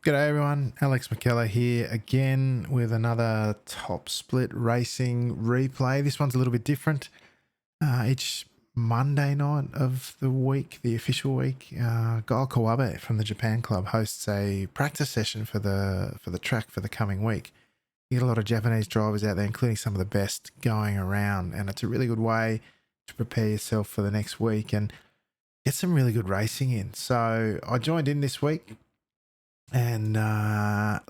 G'day everyone, Alex McKellar here again with another Top Split Racing replay. This one's a little bit different. Each Monday night of the week, the official week, Gail Kawabe from the Japan Club hosts a practice session for the track for the coming week. You get a lot of Japanese drivers out there, including some of the best going around, and it's a really good way to prepare yourself for the next week and get some really good racing in. So I joined in this week. And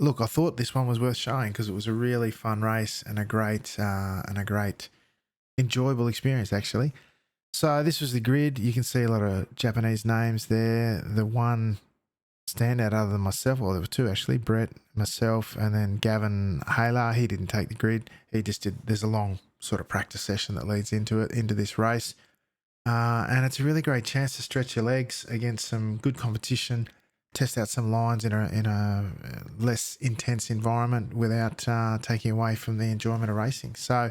look, I thought this one was worth showing because it was a really fun race and a great enjoyable experience actually. So this was the grid. You can see a lot of Japanese names there. The one standout other than myself, well, there were two actually, Brett, myself, and then Gavin Haylar. He didn't take the grid. He just did. There's a long sort of practice session that leads into this race, and it's a really great chance to stretch your legs against some good competition. Test out some lines in a less intense environment without taking away from the enjoyment of racing. So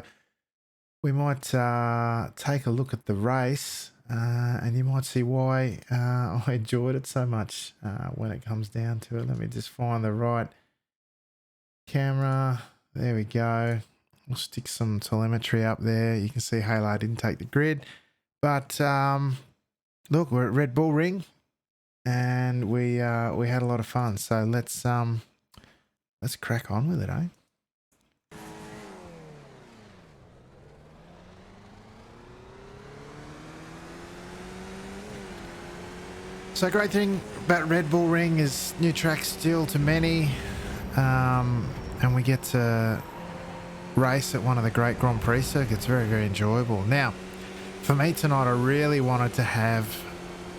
we might take a look at the race and you might see why I enjoyed it so much when it comes down to it. Let me just find the right camera. There we go. We'll stick some telemetry up there. You can see Halo didn't take the grid. But look, we're at Red Bull Ring. And we had a lot of fun, so let's crack on with it, eh? So great thing about Red Bull Ring is new track still to many, and we get to race at one of the great Grand Prix circuits. Very, very enjoyable. Now, for me tonight, I really wanted to have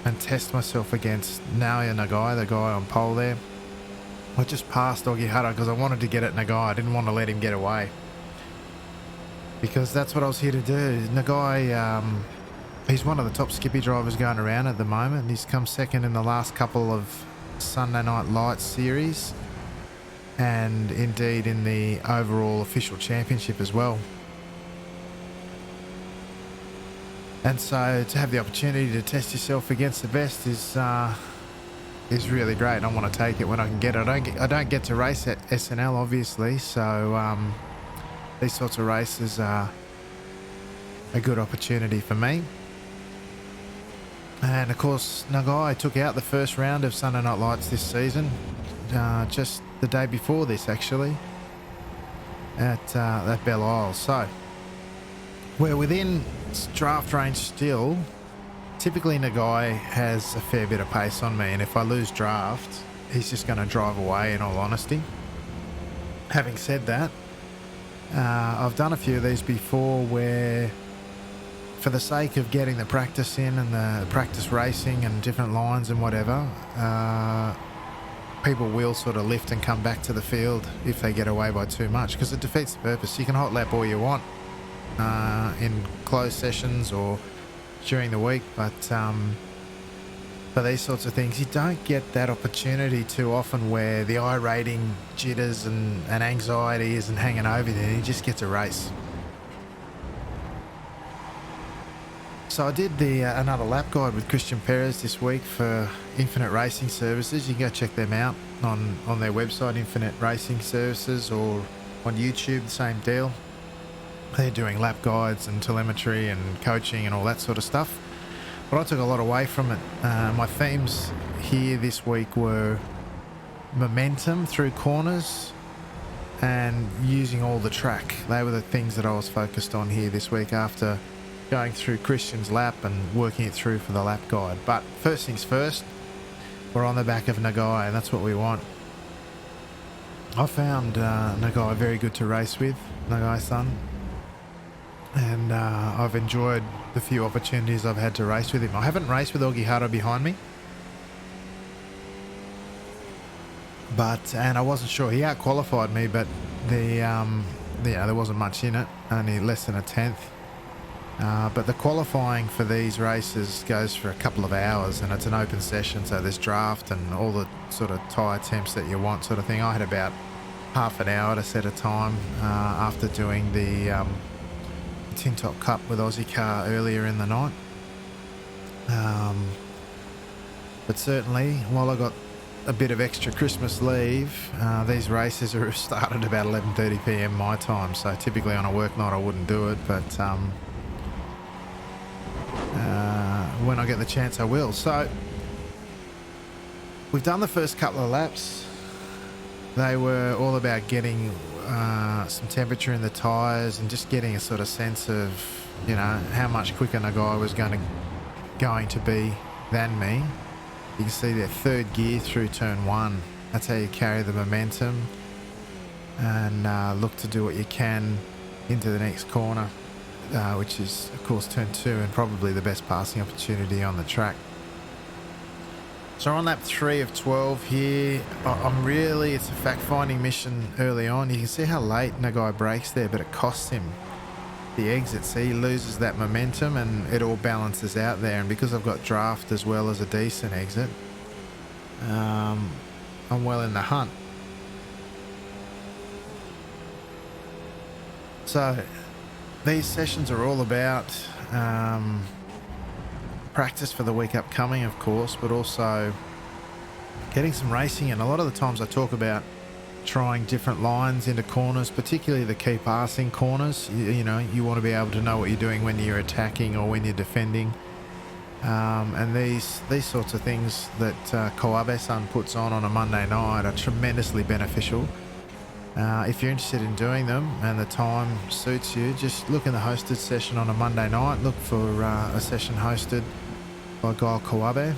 and test myself against Naoya Nagai, the guy on pole there. I just passed Ogihara because I wanted to get at Nagai. I didn't want to let him get away because that's what I was here to do. Nagai, he's one of the top skippy drivers going around at the moment. He's come second in the last couple of Sunday Night Lights series and indeed in the overall official championship as well. And so to have the opportunity to test yourself against the best is really great. I want to take it when I can get it. I don't get to race at SNL obviously, so these sorts of races are a good opportunity for me. And of course, Nagai took out the first round of Sunday Night Lights this season, just the day before this actually, at Belle Isle. So we're within draft range still. Typically Nagai has a fair bit of pace on me, and if I lose draft, he's just going to drive away, in all honesty. Having said that, I've done a few of these before where, for the sake of getting the practice in and the practice racing and different lines and whatever, people will sort of lift and come back to the field if they get away by too much, because it defeats the purpose. You can hot lap all you want in closed sessions or during the week, but for these sorts of things you don't get that opportunity too often, where the I rating jitters and anxiety isn't hanging over you, and you just get to race. So I did the another lap guide with Christian Perez this week for Infinite Racing Services. You can go check them out on their website, Infinite Racing Services, or on YouTube, the same deal. They're doing lap guides and telemetry and coaching and all that sort of stuff. But I took a lot away from it. My themes here this week were momentum through corners and using all the track. They were the things that I was focused on here this week after going through Christian's lap and working it through for the lap guide. But first things first, we're on the back of Nagai, and that's what we want. I found Nagai very good to race with, Nagai-san. And I've enjoyed the few opportunities I've had to race with him. I haven't raced with Ogihara behind me, and I wasn't sure. He out-qualified me, but there wasn't much in it, only less than a tenth. But the qualifying for these races goes for a couple of hours, and it's an open session, so there's draft and all the sort of tyre temps that you want, sort of thing. I had about half an hour to set a time after doing the Tin Top Cup with Aussie Car earlier in the night. But certainly, while I got a bit of extra Christmas leave, these races are started about 11:30 p.m. my time, so typically on a work night I wouldn't do it, but when I get the chance I will. So we've done the first couple of laps. They were all about getting some temperature in the tyres and just getting a sort of sense of, you know, how much quicker Nagai was going to be than me. You can see their third gear through turn one. That's how you carry the momentum and look to do what you can into the next corner, which is of course turn two and probably the best passing opportunity on the track. So on lap 3 of 12 here, it's a fact-finding mission early on. You can see how late Nagai brakes there, but it costs him the exit. So he loses that momentum and it all balances out there. And because I've got draft as well as a decent exit, I'm well in the hunt. So these sessions are all about practice for the week upcoming, of course, but also getting some racing. And a lot of the times I talk about trying different lines into corners, particularly the key passing corners. You know, you want to be able to know what you're doing when you're attacking or when you're defending. And these sorts of things that Kawabe-san puts on a Monday night are tremendously beneficial. If you're interested in doing them and the time suits you, just look in the hosted session on a Monday night. Look for a session hosted by Guy Kawabe.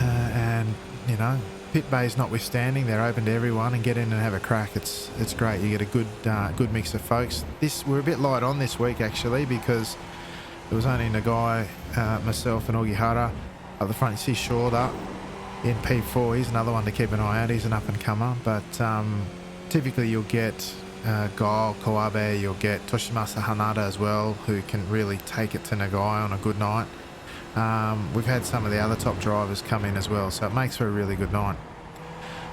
And, you know, pit bays notwithstanding, they're open to everyone, and get in and have a crack. It's great. You get a good mix of folks. We're a bit light on this week, actually, because there was only Nagai, myself and Ogihara up the front. You see Shorter in P4, he's another one to keep an eye out. He's an up-and-comer, but typically you'll get Guile Kawabe, you'll get Toshimasa Hanada as well, who can really take it to Nagai on a good night. We've had some of the other top drivers come in as well, so it makes for a really good night.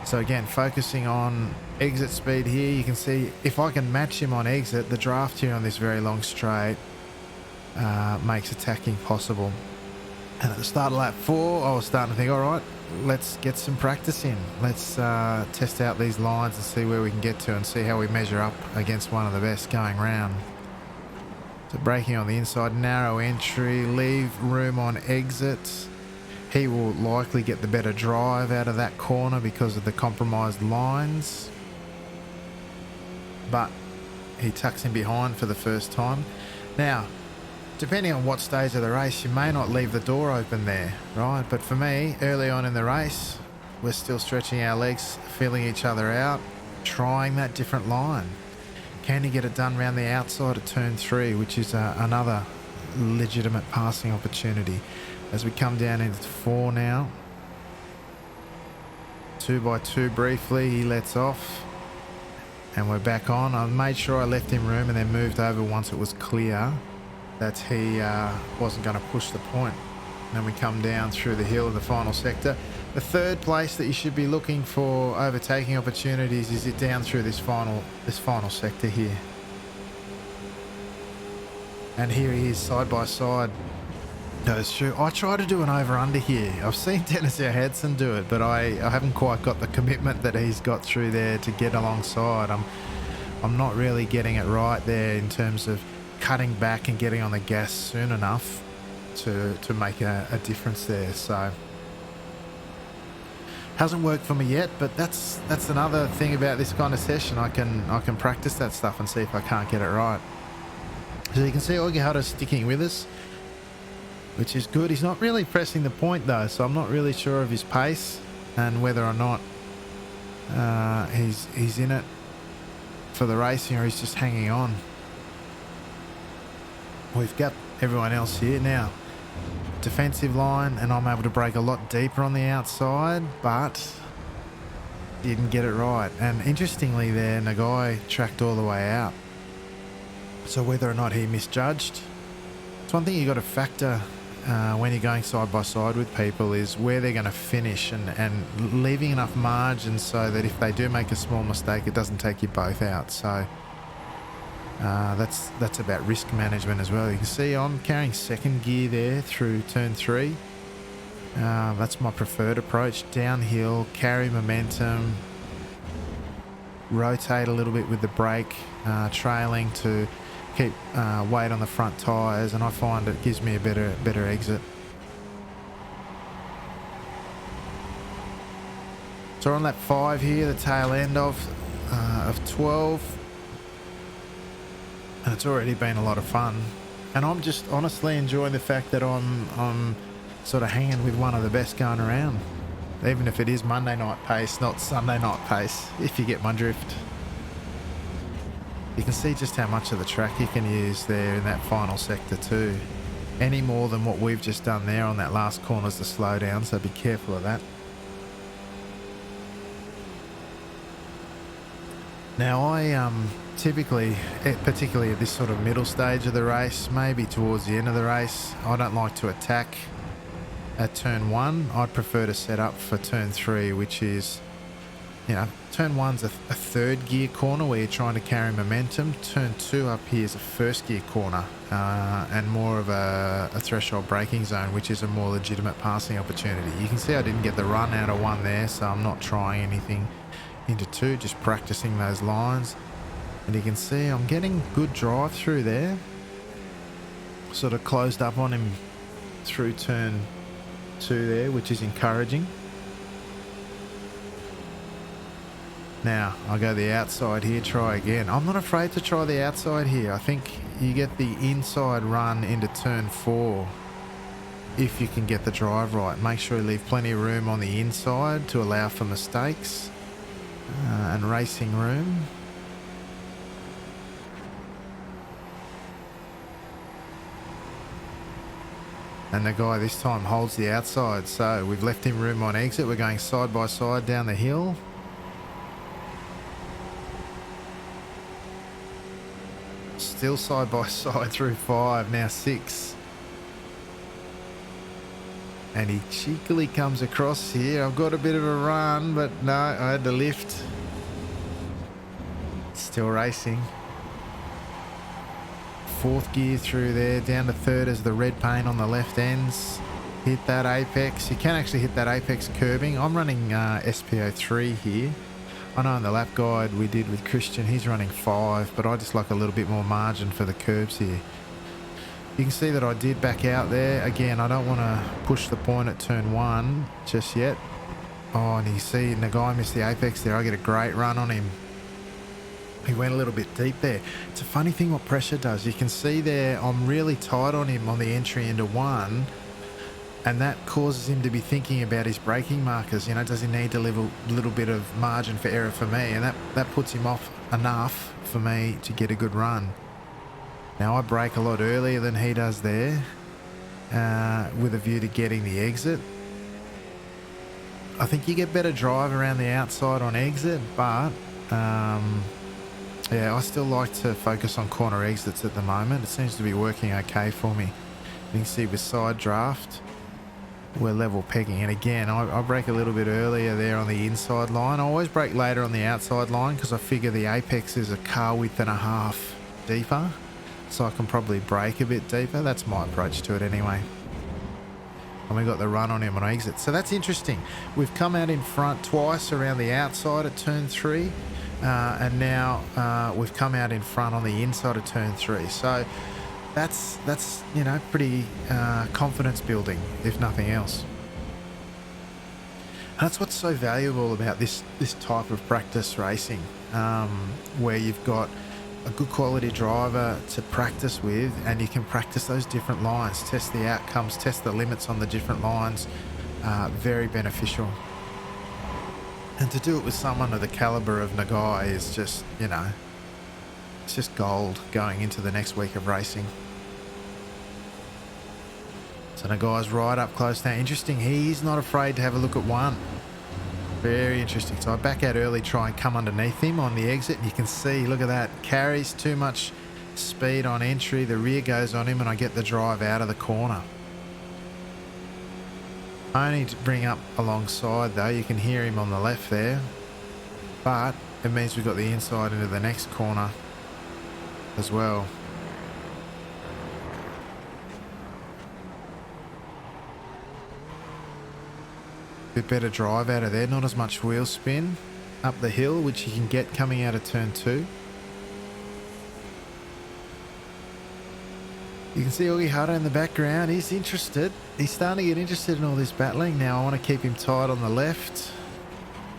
So again, focusing on exit speed here, you can see if I can match him on exit, the draft here on this very long straight makes attacking possible. And at the start of lap 4, I was starting to think, all right, let's get some practice in. Let's test out these lines and see where we can get to and see how we measure up against one of the best going round. So braking on the inside, narrow entry, leave room on exit. He will likely get the better drive out of that corner because of the compromised lines. But he tucks in behind for the first time. Now, depending on what stage of the race, you may not leave the door open there, right? But for me, early on in the race, we're still stretching our legs, feeling each other out, trying that different line. Can he get it done around the outside of turn 3, which is another legitimate passing opportunity. As we come down into 4 now, 2 by 2 briefly, he lets off and we're back on. I made sure I left him room and then moved over once it was clear that he wasn't going to push the point. And then we come down through the hill of the final sector. The third place that you should be looking for overtaking opportunities is it down through this final sector here. And here he is side by side. Goes through. I try to do an over-under here. I've seen Dennis Johansson do it, but I haven't quite got the commitment that he's got through there to get alongside. I'm not really getting it right there in terms of cutting back and getting on the gas soon enough to make a difference there. So hasn't worked for me yet, but that's another thing about this kind of session. I can practice that stuff and see if I can't get it right. So you can see Ogihara's sticking with us, which is good. He's not really pressing the point though, so I'm not really sure of his pace and whether or not he's in it for the racing or he's just hanging on. We've got everyone else here now. Defensive line, and I'm able to brake a lot deeper on the outside, but didn't get it right. And interestingly there, Nagai tracked all the way out. So whether or not he misjudged, it's one thing you got to factor when you're going side by side with people is where they're going to finish and leaving enough margin so that if they do make a small mistake, it doesn't take you both out. So that's about risk management as well. You can see I'm carrying second gear there through turn 3. That's my preferred approach. Downhill, carry momentum, rotate a little bit with the brake, trailing to keep weight on the front tyres, and I find it gives me a better exit. So we're on lap 5 here, the tail end of 12, and it's already been a lot of fun. And I'm just honestly enjoying the fact that I'm sort of hanging with one of the best going around, even if it is Monday night pace, not Sunday night pace, if you get my drift. You can see just how much of the track you can use there in that final sector too. Any more than what we've just done there on that last corner is the slow down, so be careful of that. Now I typically, particularly at this sort of middle stage of the race, maybe towards the end of the race, I don't like to attack at turn 1. I'd prefer to set up for turn 3, which is, you know, turn 1's a third gear corner where you're trying to carry momentum. Turn 2 up here is a first gear corner and more of a threshold braking zone, which is a more legitimate passing opportunity. You can see I didn't get the run out of 1 there, so I'm not trying anything into 2, just practicing those lines. And you can see I'm getting good drive through there. Sort of closed up on him through turn 2 there, which is encouraging. Now I'll go the outside here, try again. I'm not afraid to try the outside here. I think you get the inside run into turn 4 if you can get the drive right. Make sure you leave plenty of room on the inside to allow for mistakes and racing room. And the guy this time holds the outside, so we've left him room on exit. We're going side by side down the hill. Still side by side through 5, now 6. And he cheekily comes across here. I've got a bit of a run, but no, I had to lift. Still racing. 4th gear through there, down to 3rd as the red paint on the left ends. Hit that apex. You can actually hit that apex curbing. I'm running SPO3 here. I know in the lap guide we did with Christian, he's running 5, but I just like a little bit more margin for the curbs here. You can see that I did back out there. Again, I don't want to push the point at turn 1 just yet. Oh, and you see Nagai missed the apex there. I get a great run on him. He went a little bit deep there. It's a funny thing what pressure does. You can see there I'm really tight on him on the entry into 1, and that causes him to be thinking about his braking markers. You know, does he need to leave a little bit of margin for error for me? And that puts him off enough for me to get a good run. Now I brake a lot earlier than he does there with a view to getting the exit. I think you get better drive around the outside on exit, but yeah, I still like to focus on corner exits at the moment. It seems to be working okay for me. You can see with side draft, we're level pegging. And again, I brake a little bit earlier there on the inside line. I always brake later on the outside line because I figure the apex is a car width and a half deeper, so I can probably brake a bit deeper. That's my approach to it anyway. And we got the run on him on exit. So that's interesting. We've come out in front twice around the outside at turn 3. And now we've come out in front on the inside of turn 3. So that's you know, pretty confidence building, if nothing else. And that's what's so valuable about this type of practice racing, where you've got a good quality driver to practice with, and you can practice those different lines, test the outcomes, test the limits on the different lines. Very beneficial. And to do it with someone of the caliber of Nagai is just, you know, it's just gold going into the next week of racing. So Nagai's right up close now. Interesting, he's not afraid to have a look at 1. Very interesting. So I back out early, try and come underneath him on the exit. And you can see, look at that, carries too much speed on entry. The rear goes on him and I get the drive out of the corner. Only to bring up alongside though, you can hear him on the left there, but it means we've got the inside into the next corner as well. Bit better drive out of there, not as much wheel spin up the hill, which you can get coming out of turn 2. You can see Ogihara in the background. He's interested. He's starting to get interested in all this battling. Now I want to keep him tight on the left.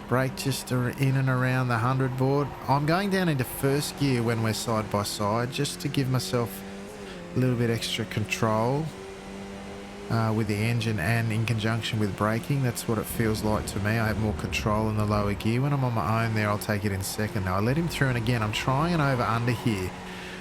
Brake just in and around the 100 board. I'm going down into first gear when we're side by side, just to give myself a little bit extra control with the engine and in conjunction with braking. That's what it feels like to me. I have more control in the lower gear. When I'm on my own there, I'll take it in second. Now I let him through, and again, I'm trying an over under here.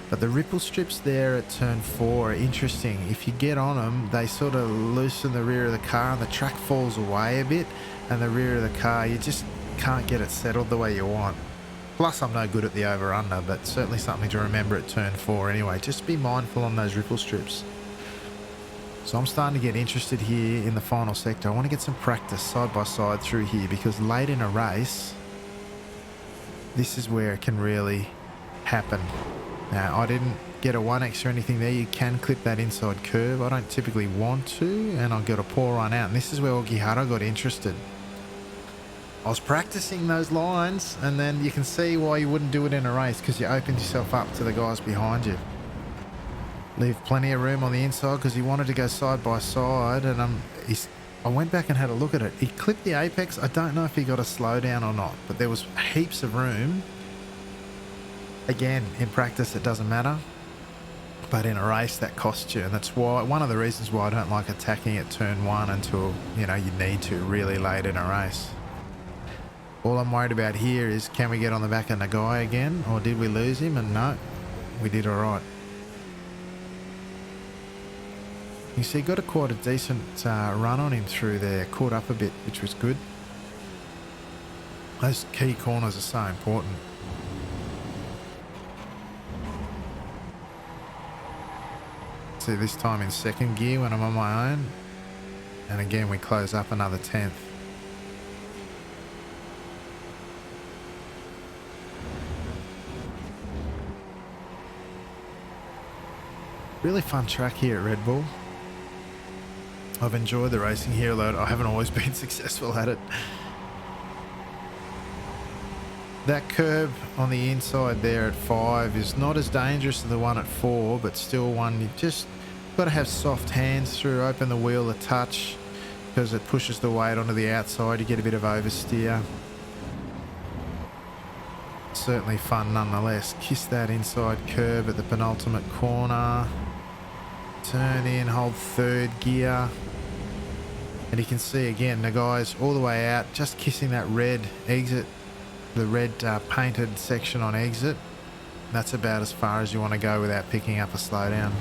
But the ripple strips there at turn 4 are interesting. If you get on them, they sort of loosen the rear of the car and the track falls away a bit, and the rear of the car, you just can't get it settled the way you want. Plus, I'm no good at the over-under, but certainly something to remember at turn 4 anyway. Just be mindful on those ripple strips. So I'm starting to get interested here in the final sector. I want to get some practice side by side through here, because late in a race, this is where it can really happen. Now, I didn't get a 1x or anything there. You can clip that inside curve. I don't typically want to, and I'll get a poor run out. And this is where Ogihara got interested. I was practicing those lines, and then you can see why you wouldn't do it in a race, because you opened yourself up to the guys behind you. Leave plenty of room on the inside, because he wanted to go side by side, and I went back and had a look at it. He clipped the apex. I don't know if he got a slowdown or not, but there was heaps of room. Again, in practice it doesn't matter, but in a race that costs you, and that's why one of the reasons why I don't like attacking at turn 1 until you need to really late in a race. All I'm worried about here is, can we get on the back of Nagai again, or did we lose him? And no, we did all right. You see, got quite a decent run on him through there, caught up a bit, which was good. Those key corners are so important. See, this time in second gear when I'm on my own, and again we close up another 10th. Really fun track here at Red Bull. I've enjoyed the racing here, although I haven't always been successful at it. That curb on the inside there at 5 is not as dangerous as the one at 4, but still one you just got to have soft hands through, open the wheel a touch, because it pushes the weight onto the outside. You get a bit of oversteer. Certainly fun nonetheless. Kiss that inside curb at the penultimate corner. Turn in, hold third gear. And you can see again, Nagai's all the way out, just kissing that red exit, the red painted section on exit. That's about as far as you want to go without picking up a slowdown.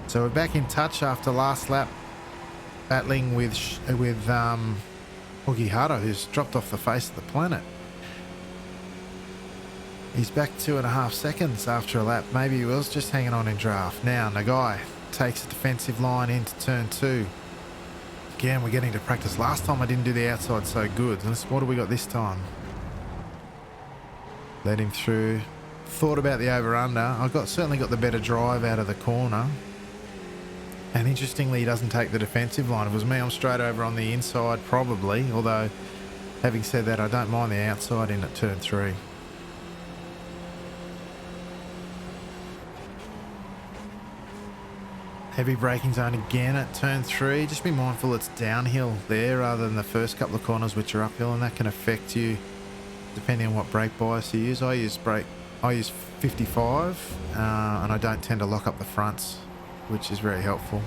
So we're back in touch after last lap, battling with Ogihara, who's dropped off the face of the planet. He's back 2.5 seconds after a lap. Maybe he was just hanging on in draft. Now Nagai takes a defensive line into turn 2. Again, we're getting to practice. Last time I didn't do the outside so good. What do we got this time? Let him through. Thought about the over-under. I certainly got the better drive out of the corner. And interestingly, he doesn't take the defensive line. If it was me, I'm straight over on the inside probably. Although, having said that, I don't mind the outside in at turn 3. Heavy braking zone again at turn 3. Just be mindful it's downhill there rather than the first couple of corners, which are uphill, and that can affect you depending on what brake bias you use. I use 55 and I don't tend to lock up the fronts, which is very helpful.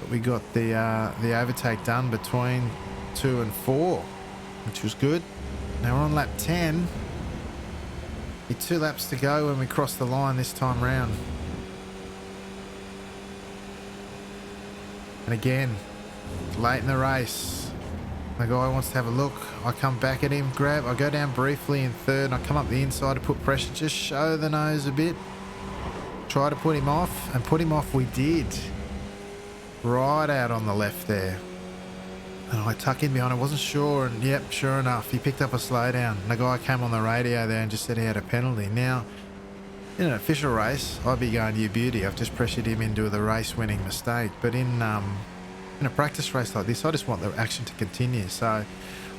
But we got the overtake done between 2 and 4, which was good. Now we're on lap 10. 2 laps to go when we cross the line this time round. And again, late in the race, the guy wants to have a look. I come back at him, I go down briefly in third, and I come up the inside to put pressure, just show the nose a bit. Try to put him off, and put him off we did. Right out on the left there. And I tuck in behind, I wasn't sure, and yep, sure enough, he picked up a slowdown. The guy came on the radio there and just said he had a penalty. Now, In an official race, I'd be going, you beauty, I've just pressured him into the race-winning mistake. But in a practice race like this, I just want the action to continue. So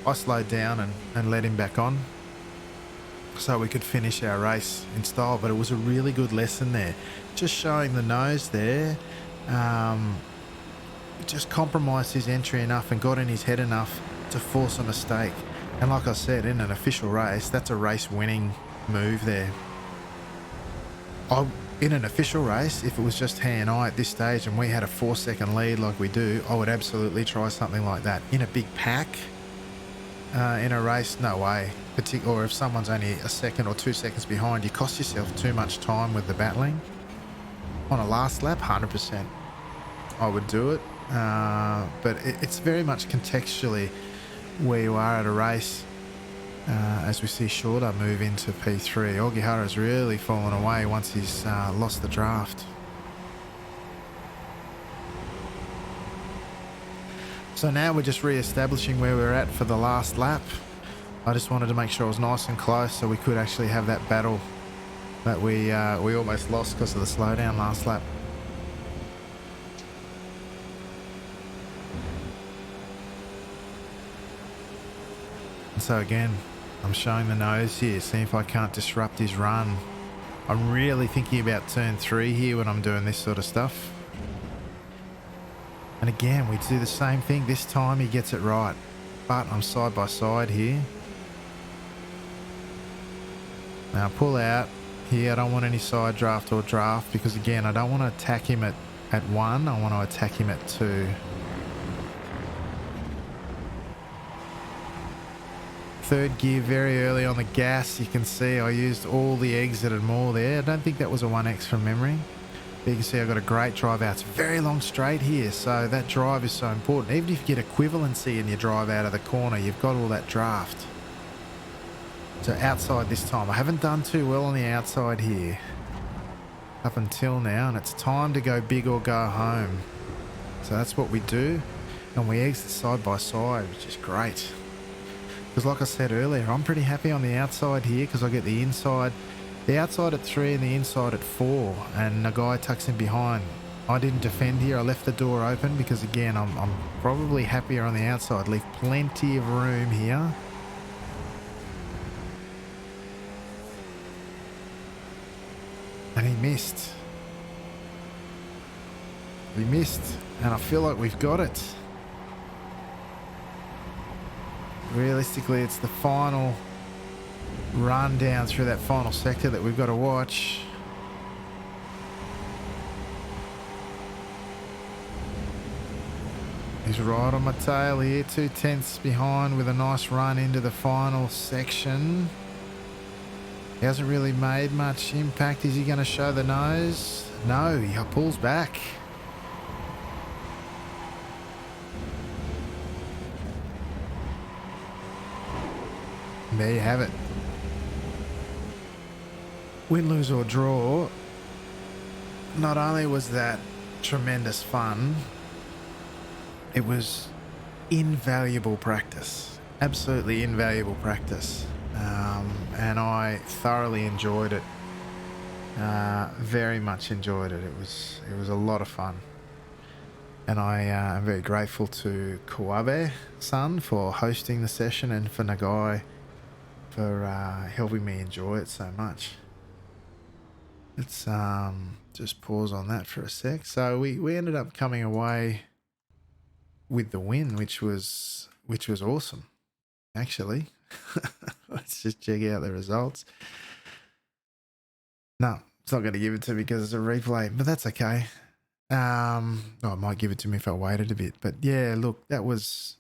I slowed down and let him back on so we could finish our race in style. But it was a really good lesson there. Just showing the nose there. Just compromised his entry enough and got in his head enough to force a mistake. And like I said, in an official race, that's a race-winning move there. In an official race, if it was just he and I at this stage and we had a 4-second lead like we do, I would absolutely try something like that. In a big pack, in a race, no way. Or if someone's only a second or 2 seconds behind, you cost yourself too much time with the battling. On a last lap, 100%, I would do it. But it's very much contextually where you are at a race. As we see Shorter move into P3, Ogihara's really fallen away once he's lost the draft. So now we're just re-establishing where we're at for the last lap. I just wanted to make sure it was nice and close so we could actually have that battle that we almost lost because of the slowdown last lap. And so again, I'm showing the nose here, see if I can't disrupt his run. I'm really thinking about turn 3 here when I'm doing this sort of stuff. And again, we do the same thing. This time he gets it right. But I'm side by side here. Now pull out here. I don't want any side draft or draft because again, I don't want to attack him at 1. I want to attack him at 2. Third gear very early on the gas. You can see I used all the exit and more there. I don't think that was a 1X from memory. But you can see I've got a great drive out. It's a very long straight here, so that drive is so important. Even if you get equivalency in your drive out of the corner, you've got all that draft. So outside this time. I haven't done too well on the outside here up until now, and it's time to go big or go home. So that's what we do, and we exit side by side, which is great. Because like I said earlier, I'm pretty happy on the outside here because I get the outside at 3 and the inside at 4, and Nagai tucks in behind. I didn't defend here. I left the door open because again, I'm probably happier on the outside. Leave plenty of room here. And he missed. We missed, and I feel like we've got it. Realistically, it's the final run down through that final sector that we've got to watch. He's right on my tail here, 2/10 behind with a nice run into the final section. He hasn't really made much impact. Is he going to show the nose? No, he pulls back. There you have it. Win, lose or draw. Not only was that tremendous fun, it was invaluable practice. Absolutely invaluable practice. And I thoroughly enjoyed it. Very much enjoyed it. It was a lot of fun. And I am very grateful to Kawabe-san for hosting the session and for Nagai for helping me enjoy it so much. Let's just pause on that for a sec. So we ended up coming away with the win, which was awesome, actually. Let's just check out the results. No, it's not going to give it to me because it's a replay, but that's okay. I might give it to me if I waited a bit. But yeah, look, that was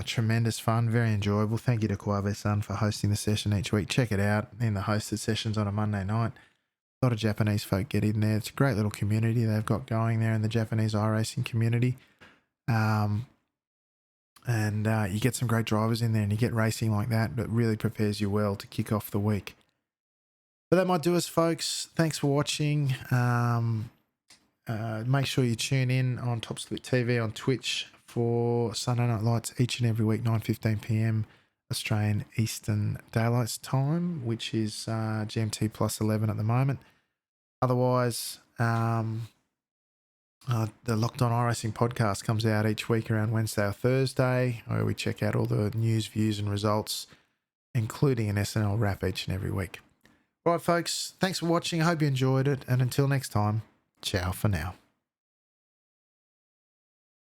tremendous fun, very enjoyable. Thank you to Kawabe-san for hosting the session each week. Check it out in the hosted sessions on a Monday night. A lot of Japanese folk get in there. It's a great little community they've got going there in the Japanese iRacing community. And you get some great drivers in there and you get racing like that, but really prepares you well to kick off the week. But that might do us, folks. Thanks for watching. Make sure you tune in on Top Split TV on Twitch for Sunday Night Lights each and every week, 9:15 p.m. Australian Eastern Daylight Time, which is GMT plus 11 at the moment. Otherwise, the Locked On iRacing podcast comes out each week around Wednesday or Thursday, where we check out all the news, views, and results, including an SNL wrap each and every week. All right, folks, thanks for watching. I hope you enjoyed it. And until next time, ciao for now.